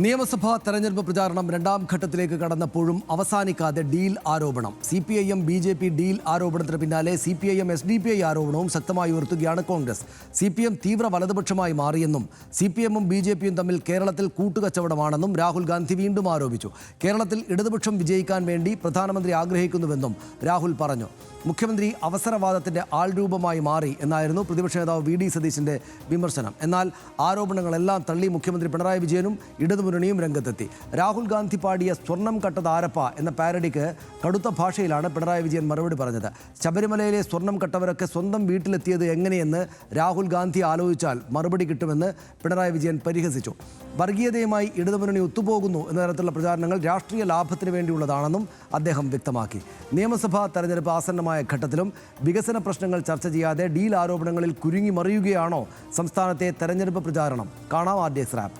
നിയമസഭാ തെരഞ്ഞെടുപ്പ് പ്രചാരണം രണ്ടാം ഘട്ടത്തിലേക്ക് കടന്നപ്പോഴും അവസാനിക്കാതെ ഡീൽ ആരോപണം. CPIM BJP ഡീൽ ആരോപണത്തിന് പിന്നാലെ CPIM SDPI ആരോപണവും ശക്തമായി ഉയർത്തുകയാണ് കോൺഗ്രസ്. CPM തീവ്ര വലതുപക്ഷമായി മാറിയെന്നും CPM-ഉം BJP-യും തമ്മിൽ കേരളത്തിൽ കൂട്ടുകച്ചവടമാണെന്നും രാഹുൽ ഗാന്ധി വീണ്ടും ആരോപിച്ചു. കേരളത്തിൽ ഇടതുപക്ഷം വിജയിക്കാൻ വേണ്ടി പ്രധാനമന്ത്രി ആഗ്രഹിക്കുന്നുവെന്നും രാഹുൽ പറഞ്ഞു. മുഖ്യമന്ത്രി അവസരവാദത്തിന്റെ ആൾരൂപമായി മാറി എന്നായിരുന്നു പ്രതിപക്ഷ നേതാവ് VD സതീശന്റെ വിമർശനം. എന്നാൽ ആരോപണങ്ങളെല്ലാം തള്ളി മുഖ്യമന്ത്രി പിണറായി വിജയനും ഇടതുമുന്നണിയും രംഗത്തെത്തി. രാഹുൽ ഗാന്ധി പാടിയ സ്വർണം കട്ടത് ആരപ്പ എന്ന പാരഡിക്ക് കടുത്ത ഭാഷയിലാണ് പിണറായി വിജയൻ മറുപടി പറഞ്ഞത്. ശബരിമലയിലെ സ്വർണം കട്ടവരൊക്കെ സ്വന്തം വീട്ടിലെത്തിയത് എങ്ങനെയെന്ന് രാഹുൽ ഗാന്ധി ആലോചിച്ചാൽ മറുപടി കിട്ടുമെന്ന് പിണറായി വിജയൻ പരിഹസിച്ചു. വർഗീയതയുമായി ഇടതുമുന്നണി ഒത്തുപോകുന്നു എന്ന തരത്തിലുള്ള പ്രചാരണങ്ങൾ രാഷ്ട്രീയ ലാഭത്തിന് വേണ്ടിയുള്ളതാണെന്നും അദ്ദേഹം വ്യക്തമാക്കി. നിയമസഭാ തെരഞ്ഞെടുപ്പ് ആസന്നമായ ഘട്ടത്തിലും വികസന പ്രശ്നങ്ങൾ ചർച്ച ചെയ്യാതെ ഡീൽ ആരോപണങ്ങളിൽ കുരുങ്ങി മറിയുകയാണോ സംസ്ഥാനത്തെ തെരഞ്ഞെടുപ്പ് പ്രചാരണം? കാണാം RDX റാപ്പ്.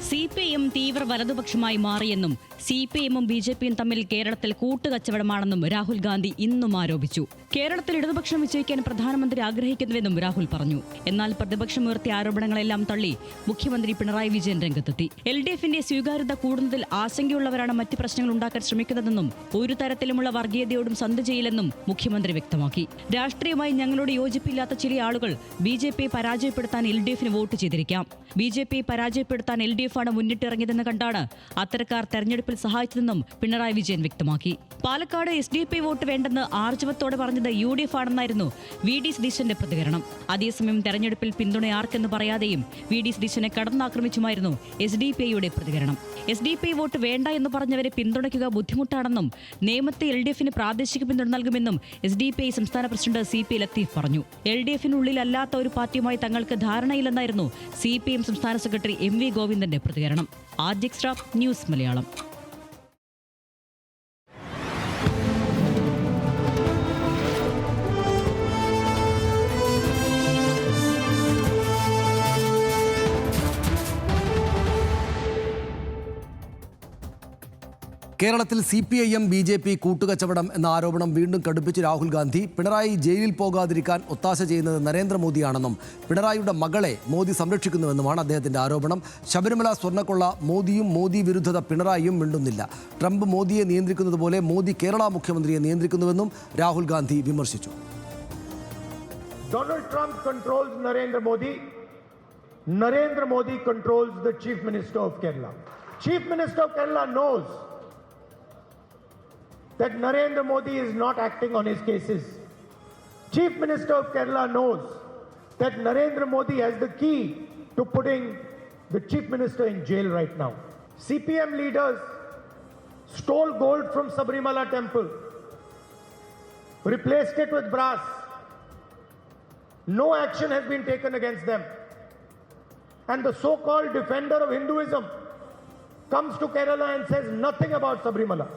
CPIM തീവ്ര വലതുപക്ഷമായി മാറിയെന്നും CPIM-ഉം BJP-യും തമ്മിൽ കേരളത്തിൽ കൂട്ടുകച്ചവടമാണെന്നും രാഹുൽ ഗാന്ധി ഇന്നും ആരോപിച്ചു. കേരളത്തിൽ ഇടതുപക്ഷം വിജയിക്കാൻ പ്രധാനമന്ത്രി ആഗ്രഹിക്കുന്നുവെന്നും രാഹുൽ പറഞ്ഞു. എന്നാൽ പ്രതിപക്ഷം ഉയർത്തിയ ആരോപണങ്ങളെല്ലാം തള്ളി മുഖ്യമന്ത്രി പിണറായി വിജയൻ രംഗത്തെത്തി. LDF-ന്റെ സ്വീകാര്യത കൂടുന്നതിൽ ആശങ്കയുള്ളവരാണ് മറ്റ് പ്രശ്നങ്ങൾ ഉണ്ടാക്കാൻ ശ്രമിക്കുന്നതെന്നും ഒരു തരത്തിലുമുള്ള വർഗീയതയോടും സന്ധി ചെയ്യില്ലെന്നും മുഖ്യമന്ത്രി വ്യക്തമാക്കി. രാഷ്ട്രീയമായി ഞങ്ങളോട് യോജിപ്പില്ലാത്ത ചില ആളുകൾ BJP പരാജയപ്പെടുത്താൻ LDF-ന് വോട്ട് ചെയ്തിരിക്കാം. BJP പരാജയപ്പെടുത്താൻ LDF-ആണ് മുന്നിട്ടിറങ്ങിയതെന്ന് കണ്ടാണ് അത്തരക്കാർ തെരഞ്ഞെടുപ്പിൽ സഹായിച്ചതെന്നും പിണറായി വിജയൻ വ്യക്തമാക്കി. പാലക്കാട് SDPI വോട്ട് വേണ്ടെന്ന് ആർജവത്തോടെ പറഞ്ഞത് UDF ആണെന്നായിരുന്നു VD സതീശന്റെ പ്രതികരണം. അതേസമയം തെരഞ്ഞെടുപ്പിൽ പിന്തുണ ആർക്കെന്ന് പറയാതെയും VD സതീശനെ കടന്നാക്രമിച്ചുമായിരുന്നു SDPIയുടെ പ്രതികരണം. SDPI വോട്ട് വേണ്ട എന്ന് പറഞ്ഞവരെ പിന്തുണയ്ക്കുക ബുദ്ധിമുട്ടാണെന്നും നിയമത്തെ LDF-ന് പ്രാദേശിക പിന്തുണ നൽകുമെന്നും SDPI സംസ്ഥാന പ്രസിഡന്റ് CP ലത്തീഫ് പറഞ്ഞു. LDF-നുള്ളിൽ അല്ലാത്ത ഒരു പാർട്ടിയുമായി തങ്ങൾക്ക് ധാരണയില്ലെന്നായിരുന്നു CPM സംസ്ഥാന സെക്രട്ടറി MV ഗോവിന്ദന്റെ പ്രതികരണം. RDX rap news Malayalam. കേരളത്തിൽ CPIM BJP കൂട്ടുകച്ചവടം എന്ന ആരോപണം വീണ്ടും കടുപ്പിച്ച് രാഹുൽ ഗാന്ധി. പിണറായി ജയിലിൽ പോകാതിരിക്കാൻ ഒത്താശ ചെയ്യുന്നത് നരേന്ദ്രമോദിയാണെന്നും പിണറായിയുടെ മകളെ മോദി സംരക്ഷിക്കുന്നുവെന്നുമാണ് അദ്ദേഹത്തിന്റെ ആരോപണം. ശബരിമല സ്വർണ്ണക്കൊള്ള മോദിയും മോദി വിരുദ്ധത പിണറായിയും മിണ്ടുന്നില്ല. ട്രംപ് മോദിയെ നിയന്ത്രിക്കുന്നത് പോലെ മോദി കേരള മുഖ്യമന്ത്രിയെ നിയന്ത്രിക്കുന്നുവെന്നും രാഹുൽ ഗാന്ധി വിമർശിച്ചു. Donald Trump controls Narendra Modi. Narendra Modi controls the Chief Minister of Kerala. Chief Minister of Kerala knows that Narendra Modi is not acting on his cases. Chief Minister of Kerala knows that Narendra Modi has the key to putting the Chief Minister in jail right now. CPM leaders stole gold from Sabarimala temple, replaced it with brass. No action has been taken against them. And the so-called defender of Hinduism comes to Kerala and says nothing about Sabarimala.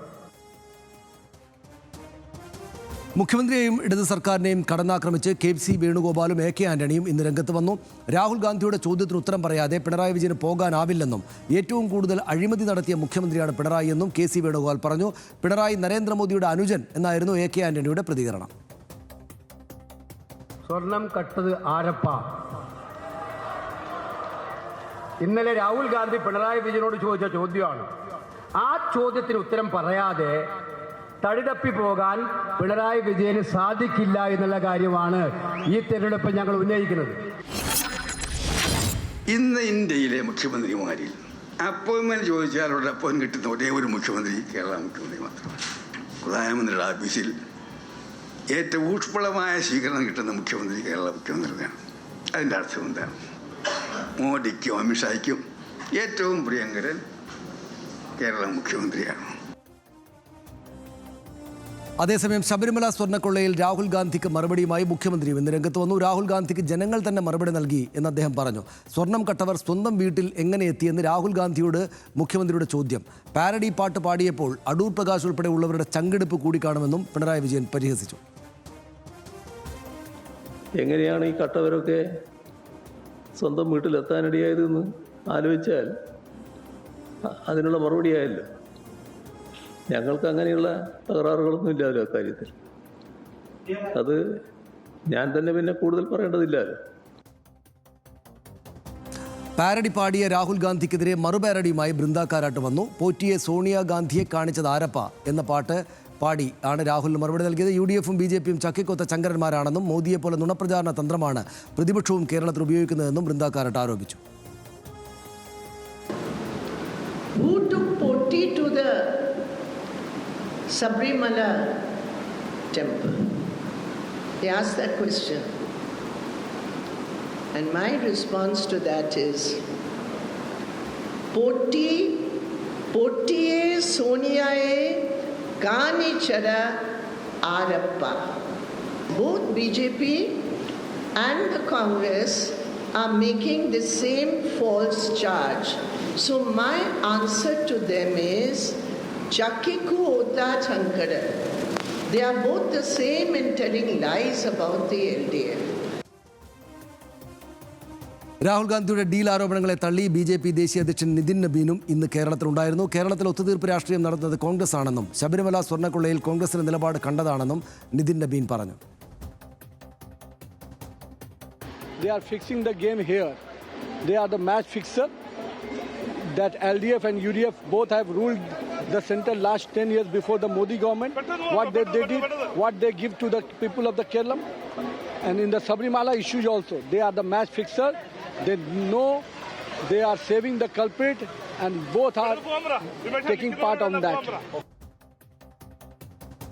മുഖ്യമന്ത്രിയെയും ഇടത് സർക്കാരിനെയും കടന്നാക്രമിച്ച് KC വേണുഗോപാലും AK ആന്റണിയും ഇന്ന് രംഗത്ത് വന്നു. രാഹുൽ ഗാന്ധിയുടെ ചോദ്യത്തിന് ഉത്തരം പറയാതെ പിണറായി വിജയന് പോകാനാവില്ലെന്നും ഏറ്റവും കൂടുതൽ അഴിമതി നടത്തിയ മുഖ്യമന്ത്രിയാണ് പിണറായി എന്നും KC വേണുഗോപാൽ പറഞ്ഞു. പിണറായി നരേന്ദ്രമോദിയുടെ അനുജൻ എന്നായിരുന്നു AK ആന്റണിയുടെ പ്രതികരണം. സ്വർണം കട്ടത് ആരപ്പ? ഇന്നലെ രാഹുൽ ഗാന്ധി പിണറായി വിജയനോട് ചോദിച്ച ചോദ്യമാണ്. ആ ചോദ്യത്തിന് ഉത്തരം പറയാതെ തടിതപ്പി പോകാൻ പിണറായി വിജയന് സാധിക്കില്ല എന്നുള്ള കാര്യമാണ് ഈ തെരഞ്ഞെടുപ്പിൽ ഞങ്ങൾ ഉന്നയിക്കുന്നത്. ഇന്ന് ഇന്ത്യയിലെ മുഖ്യമന്ത്രിമാരിൽ അപ്പോയിൻമെന്റ് ചോദിച്ചാൽ അവിടെ അപ്പോയിൻമെന്റ് കിട്ടുന്ന ഒരേ ഒരു മുഖ്യമന്ത്രി കേരള മുഖ്യമന്ത്രി മാത്രമാണ്. പ്രധാനമന്ത്രിയുടെ ഓഫീസിൽ ഏറ്റവും ഊഷ്മളമായ സ്വീകരണം കിട്ടുന്ന മുഖ്യമന്ത്രി കേരള മുഖ്യമന്ത്രിയാണ്. അതിൻ്റെ അർത്ഥം എന്താണ്? മോദിക്കും അമിത്ഷായ്ക്കും ഏറ്റവും പ്രിയങ്കരൻ കേരള മുഖ്യമന്ത്രിയാണ്. അതേസമയം ശബരിമല സ്വർണ്ണക്കൊള്ളയിൽ രാഹുൽ ഗാന്ധിക്ക് മറുപടിയുമായി മുഖ്യമന്ത്രിയും ഇന്ന് രംഗത്ത് വന്നു. രാഹുൽ ഗാന്ധിക്ക് ജനങ്ങൾ തന്നെ മറുപടി നൽകി എന്ന് അദ്ദേഹം പറഞ്ഞു. സ്വർണം കട്ടവർ സ്വന്തം വീട്ടിൽ എങ്ങനെ എത്തിയെന്ന് രാഹുൽ ഗാന്ധിയോട് മുഖ്യമന്ത്രിയുടെ ചോദ്യം. പാരഡി പാട്ട് പാടിയപ്പോൾ അടൂർ പ്രകാശ് ഉൾപ്പെടെ ഉള്ളവരുടെ ചങ്കെടുപ്പ് കൂടി കാണുമെന്നും പിണറായി വിജയൻ പരിഹസിച്ചു. എങ്ങനെയാണ് ഈ കട്ടവരൊക്കെ സ്വന്തം വീട്ടിലെത്താനിടയായതെന്ന് ആലോചിച്ചാൽ അതിനുള്ള മറുപടിയായല്ലോ. ഞങ്ങൾക്ക് അങ്ങനെയുള്ള തകരാറുകളൊന്നും ഇല്ലല്ലോ അക്കാര്യത്തിൽ. അത് ഞാൻ തന്നെ പിന്നെ കൂടുതൽ പറയേണ്ടതില്ലല്ലോ. പാരഡി പാടിയ രാഹുൽ ഗാന്ധിക്കെതിരെ മറുപാരഡിയുമായി ബൃന്ദ കാരാട്ട് വന്നു. പോറ്റിയെ സോണിയാഗാന്ധിയെ കാണിച്ചത് ആരപ്പ എന്ന പാട്ട് പാടി ആണ് രാഹുലിന് മറുപടി നൽകിയത്. UDF-ഉം BJP-യും ചക്കിക്കൊത്ത ചങ്കരന്മാരാണെന്നും മോദിയെപ്പോലെ നുണപ്രചാരണ തന്ത്രമാണ് പ്രതിപക്ഷവും കേരളത്തിൽ ഉപയോഗിക്കുന്നതെന്നും ബൃന്ദ കാരാട്ട് ആരോപിച്ചു. Who took Poti to the Sabrimala temple? They asked that question. And my response to that is, Potiye Soniyaye Kanichara Arappa. Both BJP and the Congress are making the same false charge. So my answer to them is, Chakiku Ota Chankara. They are both the same in telling lies about the LDF. Rahul ഗാന്ധിയുടെ deal ആരോപണങ്ങളെ തള്ളി BJP ദേശീയ അധ്യക്ഷൻ നിതിൻ നബീനും ഇന്ന് കേരളത്തിലുണ്ടായിരുന്നു. കേരളത്തിൽ ഒത്തുതീർപ്പ് രാഷ്ട്രീയം നടത്തുന്നത് കോൺഗ്രസ് ആണെന്നും ശബരിമല സ്വർണ്ണക്കൊള്ളയിൽ കോൺഗ്രസിന്റെ നിലപാട് കണ്ടതാണെന്നും നിതിൻ നബീൻ പറഞ്ഞു. They are fixing the game here. They are the match fixer. That LDF and UDF both have ruled the center last 10 years before the Modi government. What they did, what they give to the people of the Kerala. And in the Sabrimala issues also, they are the match fixer. They know they are saving the culprit and both are taking part on that.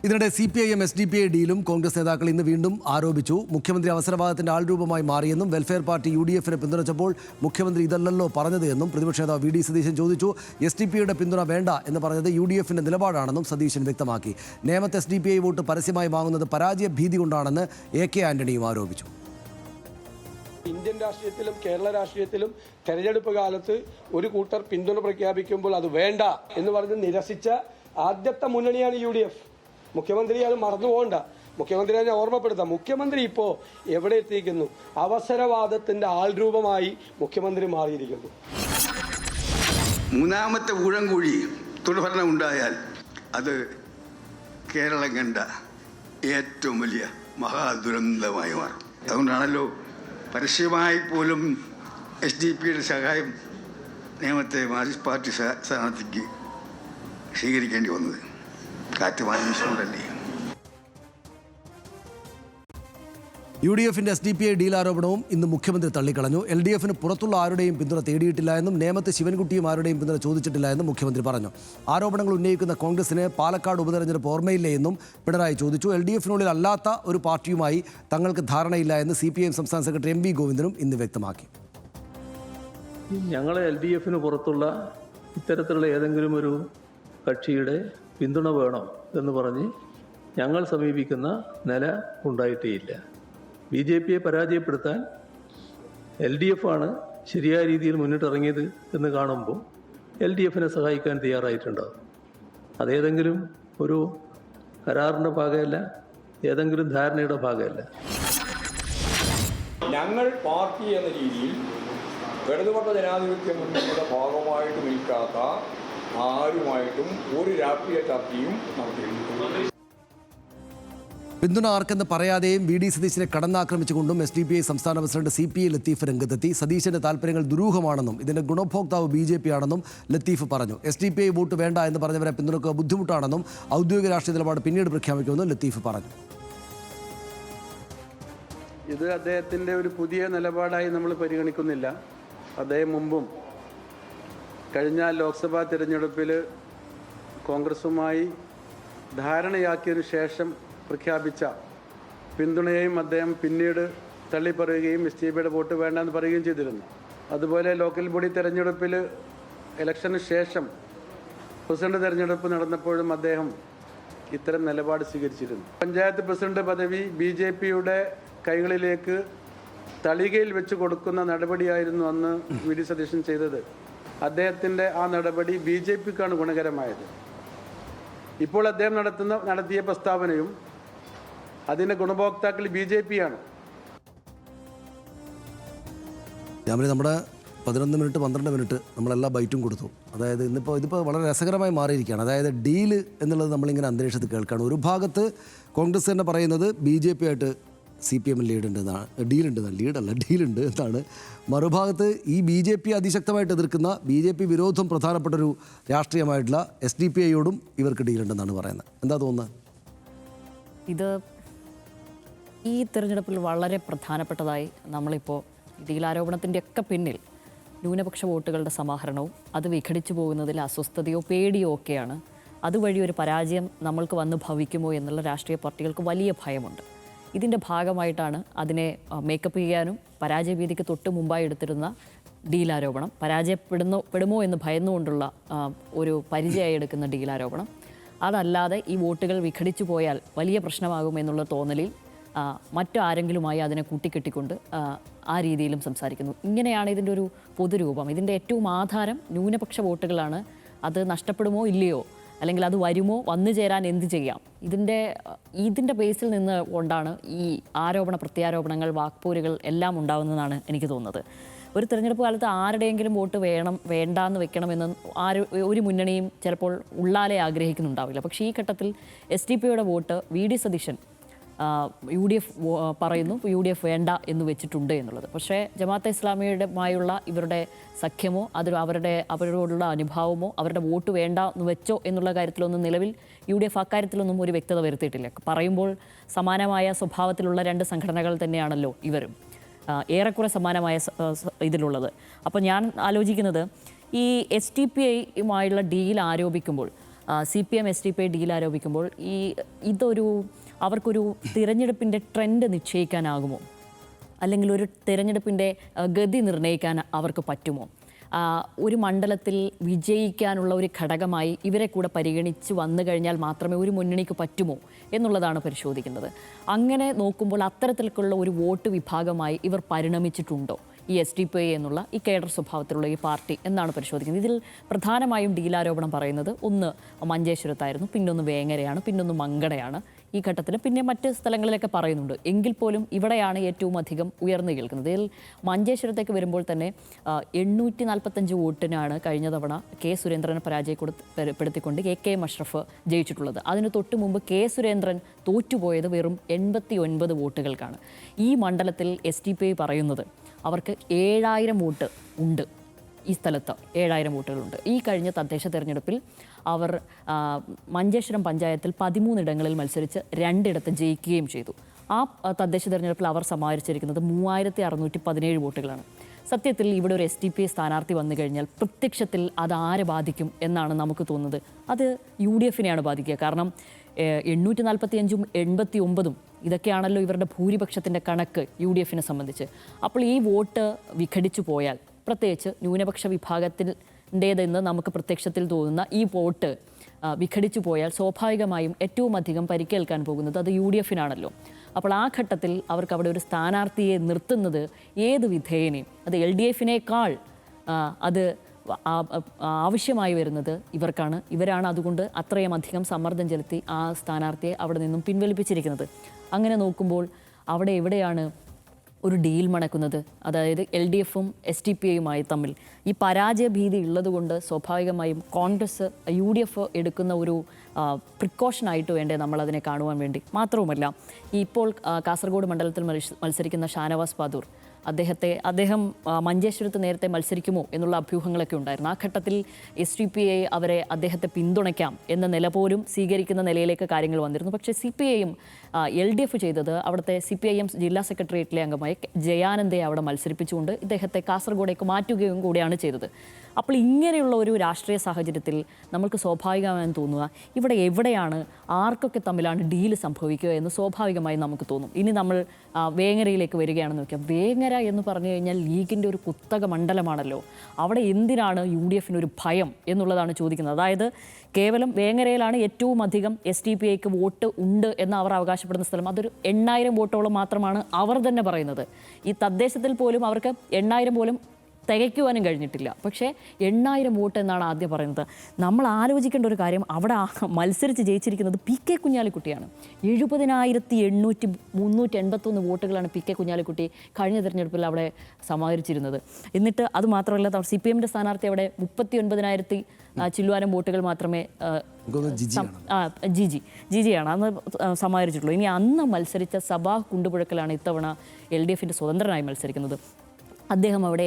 ഇതിനിടെ CPIM SDPI ഡീലും Congress നേതാക്കൾ ഇന്ന് വീണ്ടും ആരോപിച്ചു. മുഖ്യമന്ത്രി അവസരവാദത്തിന്റെ ആൾരൂപമായി മാറിയെന്നും welfare party UDF-നെ പിന്തുണച്ചപ്പോൾ മുഖ്യമന്ത്രി ഇതല്ലല്ലോ പറഞ്ഞത് എന്നും പ്രതിപക്ഷ നേതാവ് VD സതീശൻ ചോദിച്ചു. SDPIയുടെ പിന്തുണ വേണ്ട എന്ന് പറഞ്ഞത് UDF-ന്റെ നിലപാടാണെന്നും സതീശൻ വ്യക്തമാക്കി. നേമത്ത് SDPI വോട്ട് പരസ്യമായി വാങ്ങുന്നത് പരാജയ ഭീതി കൊണ്ടാണെന്ന് AK ആന്റണിയും ആരോപിച്ചു. ഇന്ത്യൻ രാഷ്ട്രീയത്തിലും കേരള രാഷ്ട്രീയത്തിലും തെരഞ്ഞെടുപ്പ് കാലത്ത് ഒരു കൂട്ടർ പിന്തുണ പ്രഖ്യാപിക്കുമ്പോൾ അത് വേണ്ട എന്ന് പറഞ്ഞ് നിരസിച്ച ആദ്യത്തെ മുന്നണിയാണ് UDF. മുഖ്യമന്ത്രി അത് മറന്നുപോകണ്ട. മുഖ്യമന്ത്രി അതിനെ ഓർമ്മപ്പെടുത്താം. മുഖ്യമന്ത്രി ഇപ്പോൾ എവിടെ എത്തിയിരിക്കുന്നു? അവസരവാദത്തിന്റെ ആൾരൂപമായി മുഖ്യമന്ത്രി മാറിയിരിക്കുന്നു. മൂന്നാമത്തെ ഊഴംകൂടി തുടർഭരണം ഉണ്ടായാൽ അത് കേരളം കണ്ട ഏറ്റവും വലിയ മഹാദുരന്തമായി മാറും. അതുകൊണ്ടാണല്ലോ പരസ്യമായി പോലും SDPയുടെ സഹായം നേമത്തെ മാർക്സിസ്റ്റ് പാർട്ടി സ്ഥാനാർത്ഥിക്ക് സ്വീകരിക്കേണ്ടി വന്നത്. കാറ്റ് വാങ്ങിച്ചുകൊണ്ടല്ലേ. UDF-ന്റെ SDPI ഡീൽ ആരോപണവും ഇന്ന് മുഖ്യമന്ത്രി തള്ളിക്കളഞ്ഞു. LDF-ന് പുറത്തുള്ള ആരുടെയും പിന്തുണ തേടിയിട്ടില്ല എന്നും നേമത്ത് ശിവൻകുട്ടിയും ആരുടെയും പിന്തുണ ചോദിച്ചിട്ടില്ല എന്നും മുഖ്യമന്ത്രി പറഞ്ഞു. ആരോപണങ്ങൾ ഉന്നയിക്കുന്ന കോൺഗ്രസിന് പാലക്കാട് ഉപതെരഞ്ഞെടുപ്പ് ഓർമ്മയില്ലേ എന്നും പിണറായി ചോദിച്ചു. LDF-നുള്ളിൽ അല്ലാത്ത ഒരു പാർട്ടിയുമായി തങ്ങൾക്ക് ധാരണയില്ല എന്ന് CPIM സംസ്ഥാന സെക്രട്ടറി MV ഗോവിന്ദനും ഇന്ന് വ്യക്തമാക്കി. ഞങ്ങളെ LDF-ന് പുറത്തുള്ള ഇത്തരത്തിലുള്ള ഏതെങ്കിലും ഒരു കക്ഷിയുടെ പിന്തുണ വേണം എന്ന് പറഞ്ഞ് ഞങ്ങൾ സമീപിക്കുന്ന നില ഉണ്ടായിട്ടേയില്ല. BJPയെ പരാജയപ്പെടുത്താൻ LDF-ആണ് ശരിയായ രീതിയിൽ മുന്നിട്ടിറങ്ങിയത് എന്ന് കാണുമ്പോൾ LDF-നെ സഹായിക്കാൻ തയ്യാറായിട്ടുണ്ടാകും. അതേതെങ്കിലും ഒരു കരാറിൻ്റെ ഭാഗമല്ല, ഏതെങ്കിലും ധാരണയുടെ ഭാഗമല്ല. ഞങ്ങൾ പാർട്ടി എന്ന രീതിയിൽ ഇടതുപക്ഷ ജനാധിപത്യ മുന്നണിയുടെ ഭാഗമായിട്ട് നിൽക്കാത്ത ആരുമായിട്ടും ഒരു രാഷ്ട്രീയ ചർച്ചയും നടത്തിയിട്ടുണ്ട്. പിന്തുണ ആർക്കെന്ന് പറയാതെയും VD സതീശനെ കടന്നാക്രമിച്ചുകൊണ്ടും SDPI സംസ്ഥാന പ്രസിഡന്റ് CP ലത്തീഫ് രംഗത്തെത്തി. സതീശന്റെ താല്പര്യങ്ങൾ ദുരൂഹമാണെന്നും ഇതിന്റെ ഗുണഭോക്താവ് BJP ആണെന്നും ലത്തീഫ് പറഞ്ഞു. SDPI വോട്ട് വേണ്ട എന്ന് പറഞ്ഞവരെ പിന്തുണക്കുക ബുദ്ധിമുട്ടാണെന്നും ഔദ്യോഗിക രാഷ്ട്രീയ നിലപാട് പിന്നീട് പ്രഖ്യാപിക്കുമെന്നും ലത്തീഫ് പറഞ്ഞു. ഇത് അദ്ദേഹത്തിൻ്റെ ഒരു പുതിയ നിലപാടായി നമ്മൾ പരിഗണിക്കുന്നില്ല. അദ്ദേഹം മുമ്പും കഴിഞ്ഞ ലോക്സഭാ തിരഞ്ഞെടുപ്പിൽ കോൺഗ്രസുമായി ധാരണയാക്കിയതിനു ശേഷം പ്രഖ്യാപിച്ച പിന്തുണയെയും അദ്ദേഹം പിന്നീട് തള്ളിപ്പറയുകയും SDPIയുടെ വോട്ട് വേണ്ടെന്ന് പറയുകയും ചെയ്തിരുന്നു. അതുപോലെ ലോക്കൽ ബോഡി തെരഞ്ഞെടുപ്പിൽ ഇലക്ഷന് ശേഷം പ്രസിഡന്റ് തെരഞ്ഞെടുപ്പ് നടന്നപ്പോഴും അദ്ദേഹം ഇത്തരം നിലപാട് സ്വീകരിച്ചിരുന്നു. പഞ്ചായത്ത് പ്രസിഡന്റ് പദവി BJPയുടെ കൈകളിലേക്ക് തളികയിൽ വെച്ച് കൊടുക്കുന്ന നടപടിയായിരുന്നു അന്ന് VD സതീശൻ ചെയ്തത്. അദ്ദേഹത്തിൻ്റെ ആ നടപടി BJPക്കാണ് ഗുണകരമായത്. ഇപ്പോൾ അദ്ദേഹം നടത്തിയ പ്രസ്താവനയും അതിൻ്റെ ഗുണഭോക്താക്കൾ BJPയാണ്. നമ്മുടെ 11 മിനിറ്റ് 12 മിനിറ്റ് നമ്മളെല്ലാ ബൈറ്റും കൊടുത്തു. അതായത് ഇതിപ്പോൾ വളരെ രസകരമായി മാറിയിരിക്കുകയാണ്. അതായത് ഡീല് എന്നുള്ളത് നമ്മളിങ്ങനെ അന്തരീക്ഷത്തിൽ കേൾക്കുകയാണ്. ഒരു ഭാഗത്ത് കോൺഗ്രസ് തന്നെ പറയുന്നത് BJP ആയിട്ട് CPM ഡീലുണ്ട് എന്നാണ്. മറുഭാഗത്ത് ഈ BJP അതിശക്തമായിട്ട് എതിർക്കുന്ന BJP വിരോധം പ്രധാനപ്പെട്ടൊരു രാഷ്ട്രീയമായിട്ടുള്ള SDPIയോടും ഇവർക്ക് ഡീലുണ്ടെന്നാണ് പറയുന്നത്. എന്താ തോന്നുന്നത്? ഇത് ഈ തിരഞ്ഞെടുപ്പിൽ വളരെ പ്രധാനപ്പെട്ടതായി നമ്മളിപ്പോൾ ഡീലാരോപണത്തിൻ്റെയൊക്കെ പിന്നിൽ ന്യൂനപക്ഷ വോട്ടുകളുടെ സമാഹരണവും അത് വിഘടിച്ചു പോകുന്നതിൽ അസ്വസ്ഥതയോ പേടിയോ ഒക്കെയാണ്. അതുവഴി ഒരു പരാജയം നമ്മൾക്ക് വന്ന് ഭവിക്കുമോ എന്നുള്ള രാഷ്ട്രീയ പാർട്ടികൾക്ക് വലിയ ഭയമുണ്ട്. ഇതിൻ്റെ ഭാഗമായിട്ടാണ് അതിനെ മേക്കപ്പ് ചെയ്യാനും പരാജയഭീതിക്ക് തൊട്ട് മുമ്പായി എടുത്തിരുന്ന ഡീലാരോപണം പെടുമോ എന്ന് ഭയന്നുകൊണ്ടുള്ള ഒരു പരിചയമായി എടുക്കുന്ന ഡീലാരോപണം. അതല്ലാതെ ഈ വോട്ടുകൾ വിഘടിച്ചു പോയാൽ വലിയ പ്രശ്നമാകുമെന്നുള്ള തോന്നലിൽ മറ്റാരെങ്കിലുമായി അതിനെ കൂട്ടിക്കെട്ടിക്കൊണ്ട് ആ രീതിയിലും സംസാരിക്കുന്നു. ഇങ്ങനെയാണ് ഇതിൻ്റെ ഒരു പൊതുരൂപം. ഇതിൻ്റെ ഏറ്റവും ആധാരം ന്യൂനപക്ഷ വോട്ടുകളാണ്. അത് നഷ്ടപ്പെടുമോ ഇല്ലയോ, അല്ലെങ്കിൽ അത് വരുമോ, വന്നു ചേരാൻ എന്ത് ചെയ്യാം, ഇതിൻ്റെ ബേസിൽ നിന്ന് കൊണ്ടാണ് ഈ ആരോപണ പ്രത്യാരോപണങ്ങൾ, വാക്പോരുകൾ എല്ലാം ഉണ്ടാകുന്നതെന്നാണ് എനിക്ക് തോന്നുന്നത്. ഒരു തിരഞ്ഞെടുപ്പ് കാലത്ത് ആരുടെയെങ്കിലും വോട്ട് വേണ്ടാന്ന് വെക്കണമെന്ന് ഒരു മുന്നണിയും ചിലപ്പോൾ ഉള്ളാലെ ആഗ്രഹിക്കുന്നുണ്ടാവില്ല. പക്ഷേ ഈ ഘട്ടത്തിൽ SDPയുടെ വോട്ട് VD സതീശൻ UDF പറയുന്നു UDF വേണ്ട എന്ന് വെച്ചിട്ടുണ്ട് എന്നുള്ളത്. പക്ഷേ ജമാഅത്തെ ഇസ്ലാമിയുമായുള്ള ഇവരുടെ സഖ്യമോ അവരോടുള്ള അനുഭാവമോ അവരുടെ വോട്ട് വേണ്ട എന്ന് വെച്ചോ എന്നുള്ള കാര്യത്തിലൊന്നും നിലവിൽ UDF അക്കാര്യത്തിലൊന്നും ഒരു വ്യക്തത വരുത്തിയിട്ടില്ല. പറയുമ്പോൾ സമാനമായ സ്വഭാവത്തിലുള്ള രണ്ട് സംഘടനകൾ തന്നെയാണല്ലോ ഇവരും, ഏറെക്കുറെ സമാനമായ ഇതിലുള്ളത്. അപ്പോൾ ഞാൻ ആലോചിക്കുന്നത് ഈ SDPIയുമായുള്ള ഡീൽ ആരോപിക്കുമ്പോൾ, CPM SDPI ഡീൽ ആരോപിക്കുമ്പോൾ അവർക്കൊരു തിരഞ്ഞെടുപ്പിൻ്റെ ട്രെൻഡ് നിശ്ചയിക്കാനാകുമോ, അല്ലെങ്കിൽ ഒരു തിരഞ്ഞെടുപ്പിൻ്റെ ഗതി നിർണ്ണയിക്കാൻ അവർക്ക് പറ്റുമോ, ഒരു മണ്ഡലത്തിൽ വിജയിക്കാനുള്ള ഒരു ഘടകമായി ഇവരെ കൂടെ പരിഗണിച്ച് വന്നു കഴിഞ്ഞാൽ മാത്രമേ ഒരു മുന്നണിക്ക് പറ്റുമോ എന്നുള്ളതാണ് പരിശോധിക്കുന്നത്. അങ്ങനെ നോക്കുമ്പോൾ അത്തരത്തിലുള്ള ഒരു വോട്ട് വിഭാഗമായി ഇവർ പരിണമിച്ചിട്ടുണ്ടോ ഈ SDPI എന്നുള്ള ഈ കേഡർ സ്വഭാവത്തിലുള്ള ഈ പാർട്ടി എന്നാണ് പരിശോധിക്കുന്നത്. ഇതിൽ പ്രധാനമായും ഡീലാരോപണം പറയുന്നത് ഒന്ന് മഞ്ചേശ്വരത്തായിരുന്നു, പിന്നൊന്ന് വേങ്ങരയാണ്, പിന്നൊന്ന് മങ്കടയാണ് ഈ ഘട്ടത്തിൽ. പിന്നെ മറ്റ് സ്ഥലങ്ങളിലൊക്കെ പറയുന്നുണ്ട്. എങ്കിൽ പോലും ഇവിടെയാണ് ഏറ്റവും അധികം ഉയർന്നു കേൾക്കുന്നത്. ഇതിൽ മഞ്ചേശ്വരത്തേക്ക് വരുമ്പോൾ തന്നെ 845 വോട്ടിനാണ് കഴിഞ്ഞ തവണ K സുരേന്ദ്രനെ പരാജയപ്പെടുത്തിക്കൊണ്ട് AK അഷ്റഫ് ജയിച്ചിട്ടുള്ളത്. അതിന് തൊട്ട് മുമ്പ് K സുരേന്ദ്രൻ തോറ്റുപോയത് വെറും 89 വോട്ടുകൾക്കാണ്. ഈ മണ്ഡലത്തിൽ SDPI പറയുന്നത് അവർക്ക് 7000 വോട്ട് ഉണ്ട്. ഈ സ്ഥലത്ത് 7000 വോട്ടുകളുണ്ട്. ഈ കഴിഞ്ഞ തദ്ദേശ തെരഞ്ഞെടുപ്പിൽ അവർ മഞ്ചേശ്വരം പഞ്ചായത്തിൽ 13 ഇടങ്ങളിൽ മത്സരിച്ച് 2 ഇടത്ത് ജയിക്കുകയും ചെയ്തു. ആ തദ്ദേശ തെരഞ്ഞെടുപ്പിൽ അവർ സമാഹരിച്ചിരിക്കുന്നത് 3617 വോട്ടുകളാണ്. സത്യത്തിൽ ഇവിടെ ഒരു SDPI സ്ഥാനാർത്ഥി വന്നു കഴിഞ്ഞാൽ പ്രത്യക്ഷത്തിൽ അത് ആരെ ബാധിക്കും എന്നാണ് നമുക്ക് തോന്നുന്നത്. അത് UDFനെയാണ് ബാധിക്കുക. കാരണം 845ഉം 89ഉം ഇതൊക്കെയാണല്ലോ ഇവരുടെ ഭൂരിപക്ഷത്തിൻ്റെ കണക്ക് UDFനെ സംബന്ധിച്ച്. അപ്പോൾ ഈ വോട്ട് വിഘടിച്ചു പോയാൽ, പ്രത്യേകിച്ച് ന്യൂനപക്ഷ വിഭാഗത്തിൻ്റേതെന്ന് നമുക്ക് പ്രത്യക്ഷത്തിൽ തോന്നുന്ന ഈ വോട്ട് വിഘടിച്ചു പോയാൽ സ്വാഭാവികമായും ഏറ്റവും അധികം പരിക്കേൽക്കാൻ പോകുന്നത് അത് UDFനാണല്ലോ. അപ്പോൾ ആ ഘട്ടത്തിൽ അവർക്ക് അവിടെ ഒരു സ്ഥാനാർത്ഥിയെ നിർത്തുന്നത് ഏത് വിധേയനെയും അത് LDFനേക്കാൾ അത് ആവശ്യമായി വരുന്നത് ഇവരാണ്. അതുകൊണ്ട് അത്രയും അധികം സമ്മർദ്ദം ചെലുത്തി ആ സ്ഥാനാർത്ഥിയെ അവിടെ നിന്നും പിൻവലിപ്പിച്ചിരിക്കുന്നത്. അങ്ങനെ നോക്കുമ്പോൾ അവിടെ എവിടെയാണ് ഒരു ഡീൽ മണക്കുന്നത്? അതായത് LDFും SDPIയുമായി തമ്മിൽ ഈ പരാജയ ഭീതി ഉള്ളതുകൊണ്ട് സ്വാഭാവികമായും കോൺഗ്രസ് UDF എടുക്കുന്ന ഒരു പ്രിക്കോഷനായിട്ട് വേണ്ടേ നമ്മളതിനെ കാണുവാൻ വേണ്ടി. മാത്രവുമല്ല, ഇപ്പോൾ കാസർഗോഡ് മണ്ഡലത്തിൽ മത്സരിക്കുന്ന ഷാനവാസ് പാദൂർ, അദ്ദേഹം മഞ്ചേശ്വരത്ത് നേരത്തെ മത്സരിക്കുമോ എന്നുള്ള അഭ്യൂഹങ്ങളൊക്കെ ഉണ്ടായിരുന്നു. ആ ഘട്ടത്തിൽ SDPI അദ്ദേഹത്തെ പിന്തുണയ്ക്കാം എന്ന നില പോലും സ്വീകരിക്കുന്ന നിലയിലേക്ക് കാര്യങ്ങൾ വന്നിരുന്നു. പക്ഷേ CPIയും LDF ചെയ്തത് അവിടുത്തെ CPIM ജില്ലാ സെക്രട്ടേറിയറ്റിലെ അംഗമായ ജയാനന്ദയെ അവിടെ മത്സരിപ്പിച്ചുകൊണ്ട് ഇദ്ദേഹത്തെ കാസർഗോഡേക്ക് മാറ്റുകയും കൂടിയാണ് ചെയ്തത്. അപ്പോൾ ഇങ്ങനെയുള്ള ഒരു രാഷ്ട്രീയ സാഹചര്യത്തിൽ നമുക്ക് സ്വാഭാവികമായും തോന്നുക ഇവിടെ എവിടെയാണ്, ആർക്കൊക്കെ തമ്മിലാണ് ഡീല് സംഭവിക്കുക എന്ന് സ്വാഭാവികമായി നമുക്ക് തോന്നും. ഇനി നമ്മൾ വേങ്ങരയിലേക്ക് വരികയാണെന്ന് നോക്കിയാൽ, വേങ്ങര എന്ന് പറഞ്ഞു കഴിഞ്ഞാൽ ലീഗിൻ്റെ ഒരു കുത്തക മണ്ഡലമാണല്ലോ. അവിടെ എന്തിനാണ് UDFനൊരു ഭയം എന്നുള്ളതാണ് ചോദിക്കുന്നത്. അതായത് കേവലം വേങ്ങരയിലാണ് ഏറ്റവും അധികം SDPIക്ക് വോട്ട് ഉണ്ട് എന്ന് അവർ അവകാശപ്പെടുന്ന സ്ഥലം. അതൊരു 8000 വോട്ടോളം മാത്രമാണ് അവർ തന്നെ പറയുന്നത്. ഈ തദ്ദേശത്തിൽ പോലും അവർക്ക് 8000 പോലും തികയ്ക്കുവാനും കഴിഞ്ഞിട്ടില്ല. പക്ഷേ 8,000 വോട്ട് എന്നാണ് ആദ്യം പറയുന്നത്. നമ്മൾ ആലോചിക്കേണ്ട ഒരു കാര്യം, അവിടെ മത്സരിച്ച് ജയിച്ചിരിക്കുന്നത് പി.കെ. കുഞ്ഞാലിക്കുട്ടിയാണ്. 70,381 വോട്ടുകളാണ് പി.കെ. കുഞ്ഞാലിക്കുട്ടി കഴിഞ്ഞ തിരഞ്ഞെടുപ്പിൽ അവിടെ സമാഹരിച്ചിരുന്നത്. എന്നിട്ട് അത് മാത്രമല്ല, CPM സ്ഥാനാർത്ഥി അവിടെ 39,000 ചില്ലുവാനം വോട്ടുകൾ മാത്രമേ ജിജിയാണ് അന്ന് സമാഹരിച്ചിട്ടുള്ളൂ. ഇനി അന്ന് മത്സരിച്ച സബാഹ് കുണ്ടുപുഴക്കലാണ് ഇത്തവണ LDF സ്വതന്ത്രനായി മത്സരിക്കുന്നത്. അദ്ദേഹം അവിടെ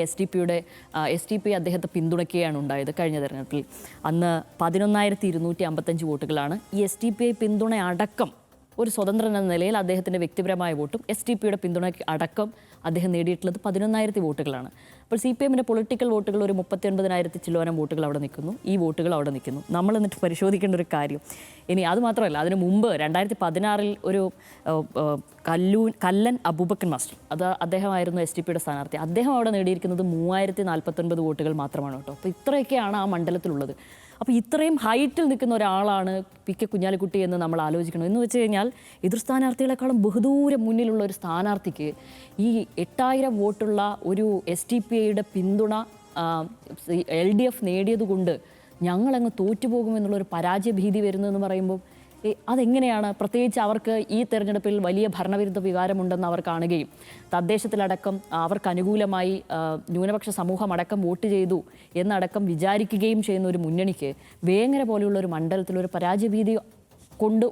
STP അദ്ദേഹത്തെ പിന്തുണയ്ക്കുകയാണ് ഉണ്ടായത് കഴിഞ്ഞ തെരഞ്ഞെടുപ്പിൽ. അന്ന് 11,255 വോട്ടുകളാണ്. ഈ STP പിന്തുണ അടക്കം ഒരു സ്വതന്ത്രൻ എന്ന നിലയിൽ അദ്ദേഹത്തിൻ്റെ വ്യക്തിപരമായ വോട്ടും STP പിന്തുണ അടക്കം അദ്ദേഹം നേടിയിട്ടുള്ളത് 11,000 വോട്ടുകളാണ്. അപ്പോൾ CPM പൊളിറ്റിക്കൽ വോട്ടുകൾ ഒരു 39,000 ചില്ലുവാനം വോട്ടുകൾ അവിടെ നിൽക്കുന്നു. ഈ വോട്ടുകൾ അവിടെ നിൽക്കുന്നു. നമ്മൾ എന്നിട്ട് പരിശോധിക്കേണ്ട ഒരു കാര്യം, ഇനി അത് മാത്രമല്ല, അതിന് മുമ്പ് 2016 ഒരു കല്ലൻ അബൂബക്കർ മാസ്റ്റർ, അദ്ദേഹമായിരുന്നു STP സ്ഥാനാർത്ഥി. അദ്ദേഹം അവിടെ നേടിയിരിക്കുന്നത് 3,049 വോട്ടുകൾ മാത്രമാണ് കേട്ടോ. അപ്പോൾ ഇത്രയൊക്കെയാണ് ആ മണ്ഡലത്തിലുള്ളത്. അപ്പോൾ ഇത്രയും ഹൈറ്റിൽ നിൽക്കുന്ന ഒരാളാണ് പി.കെ. കുഞ്ഞാലിക്കുട്ടി എന്ന് നമ്മൾ ആലോചിക്കണം. എന്ന് വെച്ച് കഴിഞ്ഞാൽ എതിർ സ്ഥാനാർത്ഥികളെക്കാളും ബഹുദൂരം മുന്നിലുള്ള ഒരു സ്ഥാനാർത്ഥിക്ക് ഈ 8,000 വോട്ടുള്ള ഒരു STPയുടെ പിന്തുണ LDF നേടിയതുകൊണ്ട് ഞങ്ങളങ്ങ് തോറ്റുപോകുമെന്നുള്ളൊരു പരാജയ ഭീതി വരുന്നതെന്ന് പറയുമ്പോൾ അതെങ്ങനെയാണ്? പ്രത്യേകിച്ച് അവർക്ക് ഈ തെരഞ്ഞെടുപ്പിൽ വലിയ ഭരണവിരുദ്ധ വികാരമുണ്ടെന്ന് അവർ കാണുകയും തദ്ദേശത്തിലടക്കം അവർക്ക് അനുകൂലമായി ന്യൂനപക്ഷ സമൂഹം അടക്കം വോട്ട് ചെയ്തു എന്നടക്കം വിചാരിക്കുകയും ചെയ്യുന്ന ഒരു മുന്നണിക്ക് വേങ്ങര പോലെയുള്ള ഒരു മണ്ഡലത്തിൽ ഒരു പരാജയഭീതി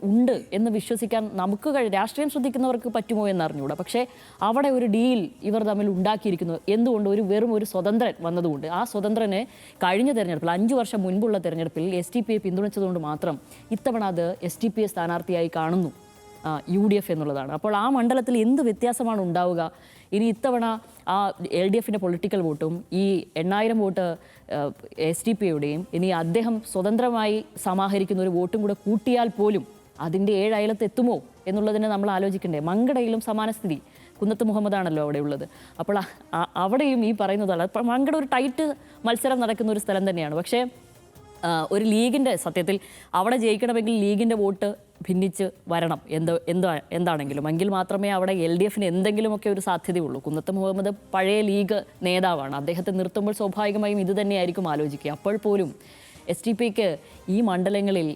ഉണ്ട് എന്ന് വിശ്വസിക്കാൻ നമുക്ക് രാഷ്ട്രീയം ശ്രദ്ധിക്കുന്നവർക്ക് പറ്റുമോ എന്നറിഞ്ഞുകൂടാ. പക്ഷേ അവിടെ ഒരു ഡീൽ ഇവർ തമ്മിൽ ഉണ്ടാക്കിയിരിക്കുന്നു. എന്തുകൊണ്ട്? വെറും ഒരു സ്വതന്ത്രൻ വന്നതുകൊണ്ട്. ആ സ്വതന്ത്രനെ കഴിഞ്ഞ തെരഞ്ഞെടുപ്പിൽ 5 വർഷം മുൻപുള്ള തെരഞ്ഞെടുപ്പിൽ STP പിന്തുണച്ചതുകൊണ്ട് മാത്രം ഇത്തവണ അത് STP സ്ഥാനാർത്ഥിയായി കാണുന്നു UDF എന്നുള്ളതാണ്. അപ്പോൾ ആ മണ്ഡലത്തിൽ എന്ത് വ്യത്യാസമാണ് ഉണ്ടാവുക? ഇനി ഇത്തവണ ആ LDF പൊളിറ്റിക്കൽ വോട്ടും ഈ 8,000 വോട്ട് STPയുടെയും ഇനി അദ്ദേഹം സ്വതന്ത്രമായി സമാഹരിക്കുന്ന ഒരു വോട്ടും കൂടെ കൂട്ടിയാൽ പോലും അതിൻ്റെ 7 അയലത്ത് എത്തുമോ എന്നുള്ളതിനെ നമ്മൾ ആലോചിക്കണ്ടേ. മങ്കടയിലും സമാന സ്ഥിതി. കുന്നത്ത് മുഹമ്മദാണല്ലോ അവിടെ ഉള്ളത്. അപ്പോൾ അവിടെയും ഈ പറയുന്നതല്ല. മങ്കട ഒരു ടൈറ്റ് മത്സരം നടക്കുന്ന ഒരു സ്ഥലം തന്നെയാണ്. പക്ഷേ ഒരു ലീഗിൻ്റെ സത്യത്തിൽ അവിടെ ജയിക്കണമെങ്കിൽ ലീഗിൻ്റെ വോട്ട് ഭിന്നിച്ച് വരണം എന്താണെങ്കിലും, എങ്കിൽ മാത്രമേ അവിടെ LDF എന്തെങ്കിലുമൊക്കെ ഒരു സാധ്യതയുള്ളൂ. കുന്നത്ത് മുഹമ്മദ് പഴയ ലീഗ് നേതാവാണ്. അദ്ദേഹത്തെ നിർത്തുമ്പോൾ സ്വാഭാവികമായും ഇത് തന്നെയായിരിക്കും ആലോചിക്കുക. അപ്പോൾ പോലും STPക്ക് ഈ മണ്ഡലങ്ങളിൽ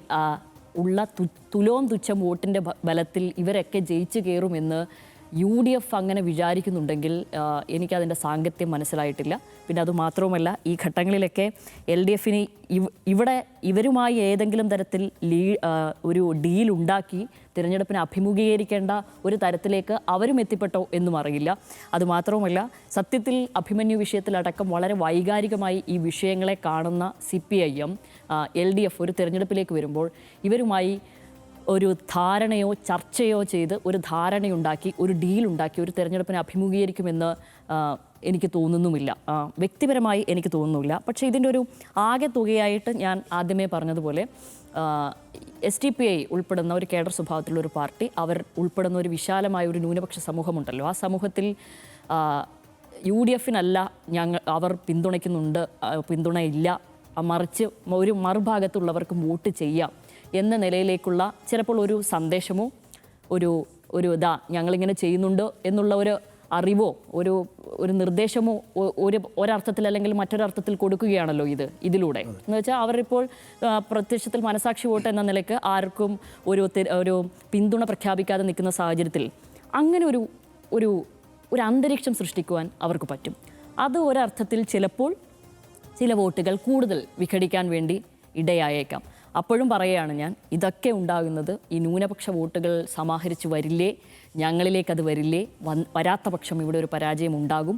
ഉള്ള തുലോം തുച്ഛം വോട്ടിൻ്റെ ബലത്തിൽ ഇവരൊക്കെ ജയിച്ചു കയറുമെന്ന് UDF അങ്ങനെ വിചാരിക്കുന്നുണ്ടെങ്കിൽ എനിക്കതിൻ്റെ സാങ്കത്യം മനസ്സിലായിട്ടില്ല. പിന്നെ അതുമാത്രവുമല്ല, ഈ ഘട്ടങ്ങളിലൊക്കെ LDFന് ഇവരുമായി ഏതെങ്കിലും തരത്തിൽ ഒരു ഡീൽ ഉണ്ടാക്കി തിരഞ്ഞെടുപ്പിനെ അഭിമുഖീകരിക്കേണ്ട ഒരു തരത്തിലേക്ക് അവരും എത്തിപ്പെട്ടോ എന്നും അറിയില്ല. അതുമാത്രവുമല്ല, സത്യത്തിൽ അഭിമന്യു വിഷയത്തിലടക്കം വളരെ വൈകാരികമായി ഈ വിഷയങ്ങളെ കാണുന്ന CPIM LDF ഒരു തിരഞ്ഞെടുപ്പിലേക്ക് വരുമ്പോൾ ഇവരുമായി ഒരു ധാരണയോ ചർച്ചയോ ചെയ്ത് ഒരു ധാരണയുണ്ടാക്കി ഒരു ഡീലുണ്ടാക്കി ഒരു തിരഞ്ഞെടുപ്പിനെ അഭിമുഖീകരിക്കുമെന്ന് എനിക്ക് തോന്നുന്നുമില്ല. വ്യക്തിപരമായി എനിക്ക് തോന്നുന്നില്ല. പക്ഷേ ഇതിൻ്റെ ഒരു ആകെ തുകയായിട്ട് ഞാൻ ആദ്യമേ പറഞ്ഞതുപോലെ STPI ഉൾപ്പെടുന്ന ഒരു കേഡർ സ്വഭാവത്തിലുള്ള ഒരു പാർട്ടി, അവർ ഉൾപ്പെടുന്ന ഒരു വിശാലമായ ഒരു ന്യൂനപക്ഷ സമൂഹമുണ്ടല്ലോ, ആ സമൂഹത്തിൽ UDFനല്ല അവർ പിന്തുണയില്ല, മറിച്ച് ഒരു മറുഭാഗത്തുള്ളവർക്ക് വോട്ട് ചെയ്യാം എന്ന നിലയിലേക്കുള്ള ചിലപ്പോൾ ഒരു സന്ദേശമോ ഞങ്ങളിങ്ങനെ ചെയ്യുന്നുണ്ട് എന്നുള്ള ഒരു അറിവോ ഒരു നിർദ്ദേശമോ ഒരർത്ഥത്തിൽ അല്ലെങ്കിൽ മറ്റൊരർത്ഥത്തിൽ കൊടുക്കുകയാണല്ലോ ഇതിലൂടെ. എന്ന് വെച്ചാൽ അവരിപ്പോൾ പ്രത്യക്ഷത്തിൽ മനസാക്ഷി വോട്ട് എന്ന നിലയ്ക്ക് ആർക്കും ഒരു പിന്തുണ പ്രഖ്യാപിക്കാതെ നിൽക്കുന്ന സാഹചര്യത്തിൽ അങ്ങനെ ഒരു അന്തരീക്ഷം സൃഷ്ടിക്കുവാൻ അവർക്ക് പറ്റും. അത് ഒരർത്ഥത്തിൽ ചിലപ്പോൾ ചില വോട്ടുകൾ കൂടുതൽ വിഘടിക്കാൻ വേണ്ടി ഇടയായേക്കാം. അപ്പോഴും പറയുകയാണ് ഞാൻ, ഇതൊക്കെ ഉണ്ടാകുന്നത് ഈ ന്യൂനപക്ഷ വോട്ടുകൾ സമാഹരിച്ച് വരില്ലേ, ഞങ്ങളിലേക്കത് വരില്ലേ, വരാത്ത പക്ഷം ഇവിടെ ഒരു പരാജയം ഉണ്ടാകും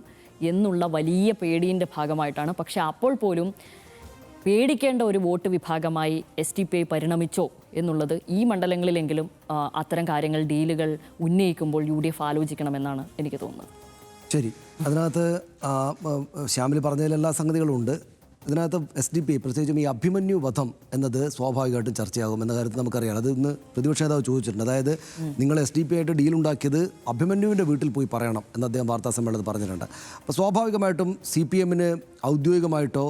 എന്നുള്ള വലിയ പേടിയുടെ ഭാഗമായിട്ടാണ്. പക്ഷേ അപ്പോൾ പോലും പേടിക്കേണ്ട ഒരു വോട്ട് വിഭാഗമായി STPI പരിണമിച്ചോ എന്നുള്ളത് ഈ മണ്ഡലങ്ങളിലെങ്കിലും അത്തരം കാര്യങ്ങൾ ഡീലുകൾ ഉന്നയിക്കുമ്പോൾ UDF ആലോചിക്കണമെന്നാണ് എനിക്ക് തോന്നുന്നത്. ശരി, അതിനകത്ത് ശ്യാമിൽ പറഞ്ഞതിലെല്ലാ സംഗതികളും ഉണ്ട്. ഇതിനകത്ത് SDPI പ്രത്യേകിച്ചും ഈ അഭിമന്യു വധം എന്നത് സ്വാഭാവികമായിട്ടും ചർച്ചയാകും എന്ന കാര്യത്തിൽ നമുക്കറിയാം. അത് ഇന്ന് പ്രതിപക്ഷ നേതാവ് ചോദിച്ചിട്ടുണ്ട്. അതായത് നിങ്ങൾ SDPI ആയിട്ട് ഡീൽ ഉണ്ടാക്കിയത് അഭിമന്യുവിൻ്റെ വീട്ടിൽ പോയി പറയണം എന്ന് അദ്ദേഹം വാർത്താ സമ്മേളനത്തിൽ പറഞ്ഞിട്ടുണ്ട്. അപ്പോൾ സ്വാഭാവികമായിട്ടും CPMന് ഔദ്യോഗികമായിട്ടോ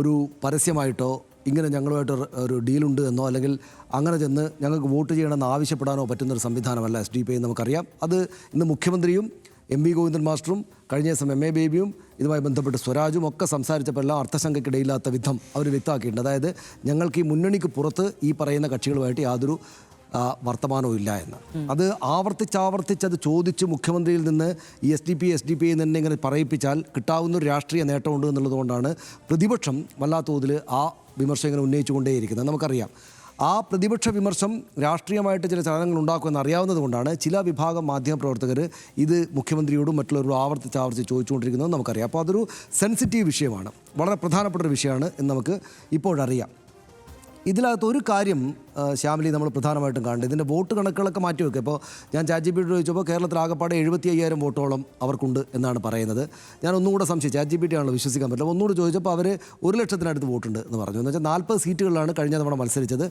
ഒരു പരസ്യമായിട്ടോ ഇങ്ങനെ ഞങ്ങളുമായിട്ട് ഒരു ഡീലുണ്ട് എന്നോ അല്ലെങ്കിൽ അങ്ങനെ ചെന്ന് ഞങ്ങൾക്ക് വോട്ട് ചെയ്യണമെന്ന് ആവശ്യപ്പെടാനോ പറ്റുന്നൊരു സംവിധാനമല്ല SDPI നമുക്കറിയാം. അത് ഇന്ന് മുഖ്യമന്ത്രിയും MP ഗോവിന്ദൻ മാസ്റ്ററും കഴിഞ്ഞ ദിവസം MA ബേബിയും ഇതുമായി ബന്ധപ്പെട്ട് സ്വരാജും ഒക്കെ സംസാരിച്ചപ്പോഴെല്ലാം അർത്ഥശങ്കയ്ക്കിടയില്ലാത്ത വിധം അവർ വ്യക്തമാക്കിയിട്ടുണ്ട്. അതായത് ഞങ്ങൾക്ക് ഈ മുന്നണിക്ക് പുറത്ത് ഈ പറയുന്ന കക്ഷികളുമായിട്ട് യാതൊരു വർത്തമാനവും ഇല്ല എന്ന്. അത് ആവർത്തിച്ചത് ചോദിച്ച് മുഖ്യമന്ത്രിയിൽ നിന്ന് ഈ SDP തന്നെ ഇങ്ങനെ പറയിപ്പിച്ചാൽ കിട്ടാവുന്ന ഒരു രാഷ്ട്രീയ നേട്ടമുണ്ട് എന്നുള്ളതുകൊണ്ടാണ് പ്രതിപക്ഷം വല്ലാത്ത തോതിൽ ആ വിമർശനം ഇങ്ങനെ ഉന്നയിച്ചുകൊണ്ടേയിരിക്കുന്നത്. നമുക്കറിയാം ആ പ്രതിപക്ഷ വിമർശം രാഷ്ട്രീയമായിട്ട് ചില ചലനങ്ങൾ ഉണ്ടാക്കുമെന്ന് അറിയാവുന്നത് കൊണ്ടാണ് ചില വിഭാഗം മാധ്യമപ്രവർത്തകർ ഇത് മുഖ്യമന്ത്രിയോടും മറ്റുള്ളവരോടും ആവർത്തിച്ച് ചോദിച്ചുകൊണ്ടിരിക്കുന്നത് നമുക്കറിയാം. അപ്പോൾ അതൊരു സെൻസിറ്റീവ് വിഷയമാണ്, വളരെ പ്രധാനപ്പെട്ട ഒരു വിഷയമാണ് എന്ന് നമുക്ക് ഇപ്പോഴറിയാം. ഇതിനകത്ത് ഒരു കാര്യം ശ്യാമിലി നമ്മൾ പ്രധാനമായിട്ടും കാണുന്നത്, ഇതിൻ്റെ വോട്ട് കണക്കുകളൊക്കെ മാറ്റി വെക്കുക. ഇപ്പോൾ ഞാൻ ChatGPT ചോദിച്ചപ്പോൾ കേരളത്തിൽ ആകെപ്പാടെ 75,000 വോട്ടോളം അവർക്കുണ്ട് എന്നാണ് പറയുന്നത്. ഞാൻ ഒന്നുകൂടെ സംശയിച്ചു, ChatGPT ആണല്ലോ വിശ്വസിക്കാൻ പറ്റില്ല. ഒന്നുകൂടെ ചോദിച്ചപ്പോൾ അവർ 100,000-അടുത്ത് വോട്ടുണ്ട് എന്ന് പറഞ്ഞു. എന്ന് വെച്ചാൽ 40 സീറ്റുകളിലാണ് കഴിഞ്ഞ തവണ മത്സരിച്ചത്.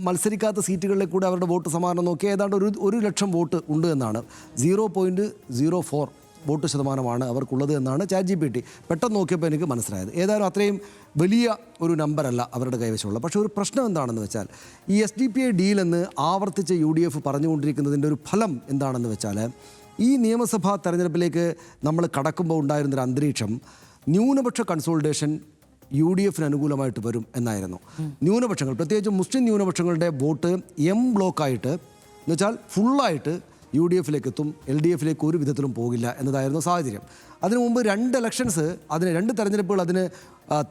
മത്സരിക്കാത്ത സീറ്റുകളിൽ കൂടെ അവരുടെ വോട്ട് സമാനം നോക്കിയാൽ ഏതാണ്ട് 100,000 വോട്ട് ഉണ്ട് എന്നാണ്. 0.04 വോട്ട് ശതമാനമാണ് അവർക്കുള്ളത് എന്നാണ് ChatGPT പെട്ടെന്ന് നോക്കിയപ്പോൾ എനിക്ക് മനസ്സിലായത്. ഏതായാലും അത്രയും വലിയ ഒരു നമ്പറല്ല അവരുടെ കൈവശമുള്ളത്. പക്ഷേ ഒരു പ്രശ്നം എന്താണെന്ന് വെച്ചാൽ ഈ SDP ഡീലെന്ന് ആവർത്തിച്ച് UDF പറഞ്ഞുകൊണ്ടിരിക്കുന്നതിൻ്റെ ഒരു ഫലം എന്താണെന്ന് വെച്ചാൽ ഈ നിയമസഭാ തെരഞ്ഞെടുപ്പിലേക്ക് നമ്മൾ കടക്കുമ്പോൾ ഉണ്ടായിരുന്നൊരു അന്തരീക്ഷം ന്യൂനപക്ഷ കൺസോളിഡേഷൻ UDFന് അനുകൂലമായിട്ട് വരും എന്നായിരുന്നു. ന്യൂനപക്ഷങ്ങൾ, പ്രത്യേകിച്ച് മുസ്ലിം ന്യൂനപക്ഷങ്ങളുടെ വോട്ട് M ബ്ലോക്കായിട്ട് എന്ന് വെച്ചാൽ ഫുള്ളായിട്ട് UDFിലേക്ക് എത്തും, LDFിലേക്ക് ഒരു വിധത്തിലും പോകില്ല എന്നതായിരുന്നു സാഹചര്യം. അതിനു മുമ്പ് 2 ഇലക്ഷൻസ്, രണ്ട് തെരഞ്ഞെടുപ്പുകൾ അതിന്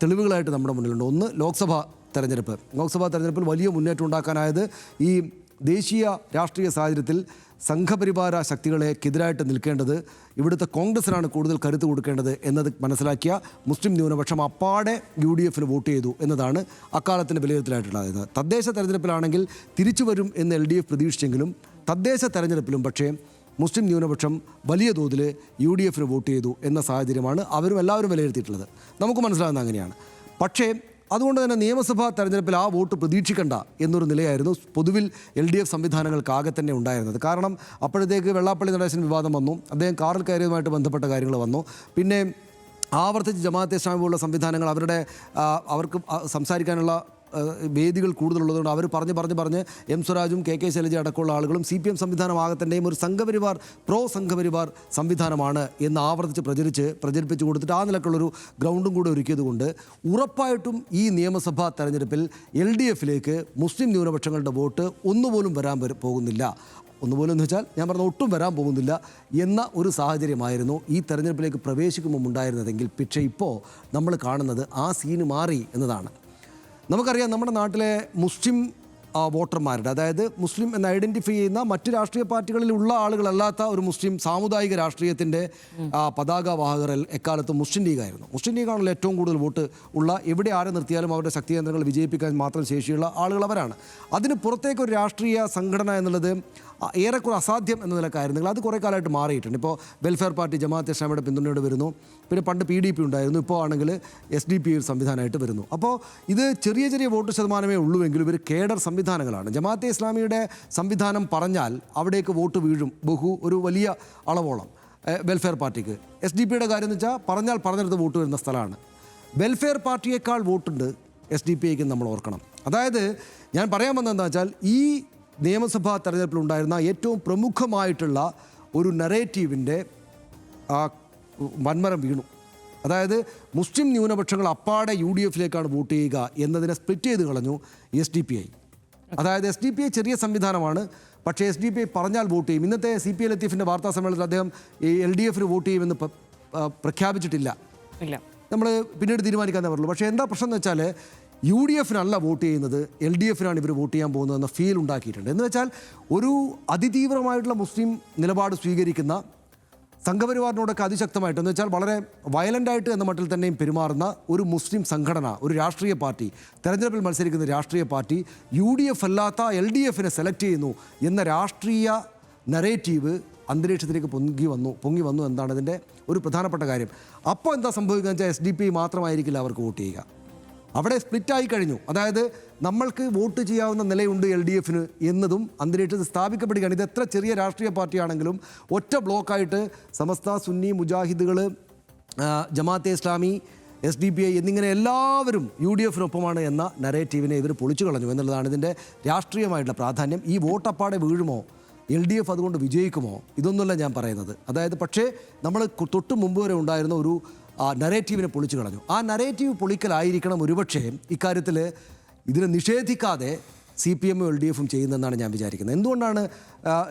തെളിവുകളായിട്ട് നമ്മുടെ മുന്നിലുണ്ട്. ഒന്ന് ലോക്സഭാ തെരഞ്ഞെടുപ്പ്. ലോക്സഭാ തെരഞ്ഞെടുപ്പിൽ വലിയ മുന്നേറ്റം ഉണ്ടാക്കാനായത് ഈ ദേശീയ രാഷ്ട്രീയ സാഹചര്യത്തിൽ സംഘപരിവാര ശക്തികളെക്കെതിരായിട്ട് നിൽക്കേണ്ടത് ഇവിടുത്തെ കോൺഗ്രസിനാണ് കൂടുതൽ കരുത്ത് കൊടുക്കേണ്ടത് എന്നത് മനസ്സിലാക്കിയ മുസ്ലിം ന്യൂനപക്ഷം അപ്പാടെ UDFന് വോട്ട് ചെയ്തു എന്നതാണ് അക്കാലത്തിൻ്റെ വിലയിരുത്തലായിട്ടുള്ളത്. തദ്ദേശ തെരഞ്ഞെടുപ്പിലാണെങ്കിൽ തിരിച്ചു വരും എന്ന് LDF പ്രതീക്ഷിച്ചെങ്കിലും തദ്ദേശ തെരഞ്ഞെടുപ്പിലും പക്ഷേ മുസ്ലിം ന്യൂനപക്ഷം വലിയ തോതിൽ UDFന് വോട്ട് ചെയ്തു എന്ന സാഹചര്യമാണ് അവരും എല്ലാവരും വിലയിരുത്തിയിട്ടുള്ളത്. നമുക്ക് മനസ്സിലാകുന്നത് അങ്ങനെയാണ്. പക്ഷേ അതുകൊണ്ട് തന്നെ നിയമസഭാ തെരഞ്ഞെടുപ്പിൽ ആ വോട്ട് പ്രതീക്ഷിക്കേണ്ട എന്നൊരു നിലയായിരുന്നു പൊതുവിൽ LDF സംവിധാനങ്ങൾക്കാകെ തന്നെ ഉണ്ടായിരുന്നത്. കാരണം അപ്പോഴത്തേക്ക് വെള്ളാപ്പള്ളി നടേശൻ വിവാദം വന്നു, അദ്ദേഹം കാറിൽ കയറിയതുമായിട്ട് ബന്ധപ്പെട്ട കാര്യങ്ങൾ വന്നു. പിന്നെ ആവർത്തിച്ച് ജമാഅത്തെ ഇസ്ലാമി പോലുള്ള സംവിധാനങ്ങൾ അവർക്ക് സംസാരിക്കാനുള്ള വേദികൾ കൂടുതലുള്ളതുകൊണ്ട് അവർ പറഞ്ഞ് M സ്വരാജും KK ശൈലജ അടക്കമുള്ള ആളുകളും CPM സംവിധാനമാകത്തന്നെയും ഒരു സംഘപരിവാർ സംഘപരിവാർ സംവിധാനമാണ് എന്ന് ആവർത്തിച്ച് പ്രചരിപ്പിച്ച് കൊടുത്തിട്ട് ആ നിലക്കുള്ളൊരു ഗ്രൗണ്ടും കൂടെ ഒരുക്കിയത് കൊണ്ട് ഉറപ്പായിട്ടും ഈ നിയമസഭാ തെരഞ്ഞെടുപ്പിൽ LDFിലേക്ക് മുസ്ലിം ന്യൂനപക്ഷങ്ങളുടെ വോട്ട് ഒന്നുപോലും വരാൻ പോകുന്നില്ല. ഒന്നുപോലും എന്ന് വെച്ചാൽ ഞാൻ പറഞ്ഞ ഒട്ടും വരാൻ പോകുന്നില്ല എന്ന ഒരു സാഹചര്യമായിരുന്നു ഈ തെരഞ്ഞെടുപ്പിലേക്ക് പ്രവേശിക്കുമ്പോൾ ഉണ്ടായിരുന്നതെങ്കിൽ പക്ഷേ ഇപ്പോൾ നമ്മൾ കാണുന്നത് ആ സീന് മാറി എന്നതാണ്. നമുക്കറിയാം നമ്മുടെ നാട്ടിലെ മുസ്ലിം വോട്ടർമാരുടെ, അതായത് മുസ്ലിം എന്ന് ഐഡൻറ്റിഫൈ ചെയ്യുന്ന മറ്റ് രാഷ്ട്രീയ പാർട്ടികളിലുള്ള ആളുകളല്ലാത്ത ഒരു മുസ്ലിം സാമുദായിക രാഷ്ട്രീയത്തിൻ്റെ പതാകവാഹകർ എക്കാലത്തും മുസ്ലിം ലീഗായിരുന്നു. മുസ്ലിം ലീഗാണല്ലോ ഏറ്റവും കൂടുതൽ വോട്ട് ഉള്ള, എവിടെ ആരെ നിർത്തിയാലും അവരുടെ ശക്തി കേന്ദ്രങ്ങൾ വിജയിപ്പിക്കാൻ മാത്രം ശേഷിയുള്ള ആളുകൾ അവരാണ്. അതിന് പുറത്തേക്കൊരു രാഷ്ട്രീയ സംഘടന എന്നുള്ളത് ഏറെക്കുറെ അസാധ്യം എന്ന നിലക്കായിരുന്നെങ്കിൽ അത് കുറേ കാലമായിട്ട് മാറിയിട്ടുണ്ട്. ഇപ്പോൾ വെൽഫെയർ പാർട്ടി ജമാഅത്തെ ഇസ്ലാമിയുടെ പിന്തുണയോടെ വരുന്നു. പിന്നെ പണ്ട് PDP ഉണ്ടായിരുന്നു, ഇപ്പോൾ ആണെങ്കിൽ SDP സംവിധാനമായിട്ട് വരുന്നു. അപ്പോൾ ഇത് ചെറിയ വോട്ട് ശതമാനമേ ഉള്ളൂവെങ്കിലും ഇവർ കേഡർ സംവിധാനങ്ങളാണ്. ജമാഅത്തെ ഇസ്ലാമിയുടെ സംവിധാനം പറഞ്ഞാൽ അവിടേക്ക് വോട്ട് വീഴും ഒരു വലിയ അളവോളം. വെൽഫെയർ പാർട്ടിക്ക് SDP കാര്യം എന്ന് വെച്ചാൽ പറഞ്ഞെടുത്ത് വോട്ട് വരുന്ന സ്ഥലമാണ്. വെൽഫെയർ പാർട്ടിയേക്കാൾ വോട്ടുണ്ട് SDP നമ്മൾ ഓർക്കണം. അതായത് ഞാൻ പറയാൻ വന്നതെന്ന് വെച്ചാൽ ഈ നിയമസഭാ തെരഞ്ഞെടുപ്പിലുണ്ടായിരുന്ന ഏറ്റവും പ്രമുഖമായിട്ടുള്ള ഒരു നറേറ്റീവിൻ്റെ വൻമരം വീണു. അതായത് മുസ്ലിം ന്യൂനപക്ഷങ്ങൾ അപ്പാടെ UDFിലേക്കാണ് വോട്ട് ചെയ്യുക എന്നതിനെ സ്പ്ലിറ്റ് ചെയ്ത് കളഞ്ഞു SDP. അതായത് SDP ചെറിയ സംവിധാനമാണ്, പക്ഷേ SDP പറഞ്ഞാൽ വോട്ട് ചെയ്യും. ഇന്നത്തെ CP ലത്തീഫിൻ്റെ വാർത്താ സമ്മേളനത്തിൽ അദ്ദേഹം ഈ LDFന് വോട്ട് ചെയ്യുമെന്ന് പ്രഖ്യാപിച്ചിട്ടില്ല. നമ്മൾ പിന്നീട് തീരുമാനിക്കാന്നേ പറയുള്ളൂ. പക്ഷേ എന്താ പ്രശ്നം എന്ന് വെച്ചാൽ UDFനല്ല വോട്ട് ചെയ്യുന്നത്, LDFനാണ് ഇവർ വോട്ട് ചെയ്യാൻ പോകുന്നതെന്ന ഫീൽ ഉണ്ടാക്കിയിട്ടുണ്ട്. എന്ന് വെച്ചാൽ ഒരു അതിതീവ്രമായിട്ടുള്ള മുസ്ലിം നിലപാട് സ്വീകരിക്കുന്ന സംഘപരിവാറിനോടൊക്കെ അതിശക്തമായിട്ട്, എന്ന് വെച്ചാൽ വളരെ വയലൻ്റായിട്ട് എന്ന മട്ടിൽ തന്നെയും പെരുമാറുന്ന ഒരു മുസ്ലിം സംഘടന, ഒരു രാഷ്ട്രീയ പാർട്ടി, തെരഞ്ഞെടുപ്പിൽ മത്സരിക്കുന്ന രാഷ്ട്രീയ പാർട്ടി UDF അല്ലാത്ത LDFനെ സെലക്ട് ചെയ്യുന്നു എന്ന രാഷ്ട്രീയ നറേറ്റീവ് അന്തരീക്ഷത്തിലേക്ക് പൊങ്ങി വന്നു എന്നാണ് ഇതിൻ്റെ ഒരു പ്രധാനപ്പെട്ട കാര്യം. അപ്പോൾ എന്താ സംഭവിക്കുക വെച്ചാൽ SDP മാത്രമായിരിക്കില്ല അവർക്ക് വോട്ട് ചെയ്യുക, അവിടെ സ്പ്ലിറ്റായി കഴിഞ്ഞു. അതായത് നമ്മൾക്ക് വോട്ട് ചെയ്യാവുന്ന നിലയുണ്ട് LDFന് എന്നതും അന്തരീക്ഷത്തിൽ സ്ഥാപിക്കപ്പെടുകയാണ്. ഇത് എത്ര ചെറിയ രാഷ്ട്രീയ പാർട്ടിയാണെങ്കിലും ഒറ്റ ബ്ലോക്കായിട്ട് സമസ്ത, സുന്നി, മുജാഹിദുകൾ, ജമാഅത്തെ ഇസ്ലാമി, SDPI എന്നിങ്ങനെ എല്ലാവരും UDFനൊപ്പമാണ് എന്ന നറേറ്റീവിനെ ഇവർ പൊളിച്ചു കളഞ്ഞു എന്നുള്ളതാണ് ഇതിൻ്റെ രാഷ്ട്രീയമായിട്ടുള്ള പ്രാധാന്യം. ഈ വോട്ടപ്പാടെ വീഴുമോ LDF അതുകൊണ്ട് വിജയിക്കുമോ? ഇതൊന്നുമല്ല ഞാൻ പറയുന്നത്. അതായത് പക്ഷേ നമ്മൾ തൊട്ട് മുമ്പ് വരെ ഉണ്ടായിരുന്ന ഒരു നരേറ്റീവിനെ പൊളിച്ചു കളഞ്ഞു. ആ നരേറ്റീവ് പൊളിക്കലായിരിക്കണം ഒരുപക്ഷേ ഇക്കാര്യത്തിൽ ഇതിനെ നിഷേധിക്കാതെ CPM ഉം LDF ഉം ചെയ്യുന്നതെന്നാണ് ഞാൻ വിചാരിക്കുന്നത്. എന്തുകൊണ്ടാണ്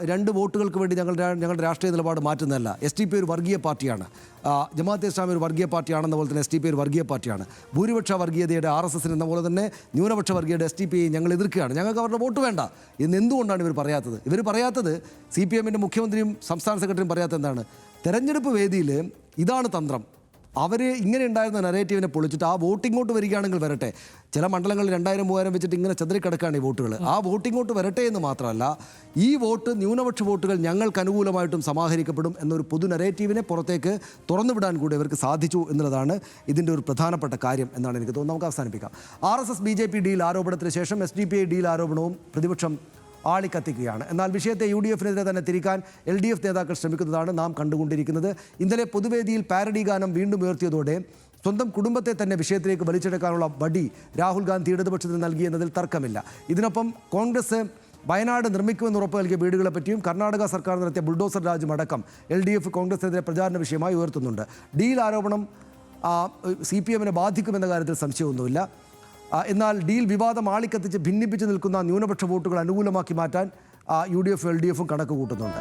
2 വോട്ടുകൾക്ക് വേണ്ടി ഞങ്ങളുടെ രാഷ്ട്രീയ നിലപാട് മാറ്റുന്നതല്ല? SDP ഒരു വർഗീയ പാർട്ടിയാണ്, ജമാഅത്തെ ഇസ്ലാമി ഒരു വർഗീയ പാർട്ടിയാണെന്ന പോലെ തന്നെ SDP ഒരു വർഗീയ പാർട്ടിയാണ്. ഭൂരിപക്ഷ വർഗീയതയുടെ RSS എന്ന പോലെ തന്നെ ന്യൂനപക്ഷ വർഗീയയുടെ SDP ഞങ്ങൾ എതിർക്കുകയാണ്. ഞങ്ങൾക്ക് അവരുടെ വോട്ട് വേണ്ട എന്ന് എന്തുകൊണ്ടാണ് ഇവർ പറയാത്തത്? ഇവർ പറയാത്തത് CPM-ൻ്റെ മുഖ്യമന്ത്രിയും സംസ്ഥാന സെക്രട്ടറിയും പറയാത്തത് എന്താണ്? തെരഞ്ഞെടുപ്പ് വേദിയിൽ ഇതാണ് തന്ത്രം. അവർ ഇങ്ങനെ ഉണ്ടായിരുന്ന നരേറ്റീവിനെ പൊളിച്ചിട്ട് ആ വോട്ടിങ്ങോട്ട് വരികയാണെങ്കിൽ വരട്ടെ. ചില മണ്ഡലങ്ങളിൽ 2000-3000 വെച്ചിട്ട് ഇങ്ങനെ ചെതറിക്കിടക്കുകയാണ് ഈ വോട്ടുകൾ. ആ വോട്ടിങ്ങോട്ട് വരട്ടെ എന്ന് മാത്രമല്ല, ഈ വോട്ട് ന്യൂനപക്ഷ വോട്ടുകൾ ഞങ്ങൾക്ക് അനുകൂലമായിട്ടും സമാഹരിക്കപ്പെടും എന്നൊരു പൊതു നരേറ്റീവിനെ പുറത്തേക്ക് തുറന്നുവിടാൻ കൂടി ഇവർക്ക് സാധിച്ചു എന്നുള്ളതാണ് ഇതിൻ്റെ ഒരു പ്രധാനപ്പെട്ട കാര്യം എന്നാണ് എനിക്ക് തോന്നുന്നത്. നമുക്ക് അവസാനിപ്പിക്കാം. RSS BJP ഡീൽ ആരോപണത്തിന് ശേഷം SDPI ഡീൽ ആരോപണവും പ്രതിപക്ഷം ആളിക്കത്തിക്കുകയാണ്. എന്നാൽ വിഷയത്തെ UDF-നെതിരെ തന്നെ തിരിക്കാൻ LDF നേതാക്കൾ ശ്രമിക്കുന്നതാണ് നാം കണ്ടുകൊണ്ടിരിക്കുന്നത്. ഇന്നലെ പൊതുവേദിയിൽ പാരഡി ഗാനം വീണ്ടും ഉയർത്തിയതോടെ സ്വന്തം കുടുംബത്തെ തന്നെ വിഷയത്തിലേക്ക് വലിച്ചെടുക്കാനുള്ള വടി രാഹുൽ ഗാന്ധി ഇടതുപക്ഷത്തിന് നൽകിയെന്നതിൽ തർക്കമില്ല. ഇതിനൊപ്പം കോൺഗ്രസ് വയനാട് നിർമ്മിക്കുമെന്ന് ഉറപ്പ് നൽകിയ വീടുകളെ പറ്റിയും കർണാടക സർക്കാർ നടത്തിയ ബുൾഡോസർ രാജും അടക്കം LDF കോൺഗ്രസിനെതിരെ പ്രചാരണ വിഷയമായി ഉയർത്തുന്നുണ്ട്. ഡീൽ ആരോപണം CPM-നെ ബാധിക്കുമെന്ന കാര്യത്തിൽ സംശയമൊന്നുമില്ല. എന്നാൽ ഡീൽ വിവാദം ആളിക്കത്തിച്ച് ഭിന്നിപ്പിച്ച് നിൽക്കുന്ന ന്യൂനപക്ഷ വോട്ടുകൾ അനുകൂലമാക്കി മാറ്റാൻ UDF LDF കണക്ക് കൂട്ടുന്നുണ്ട്.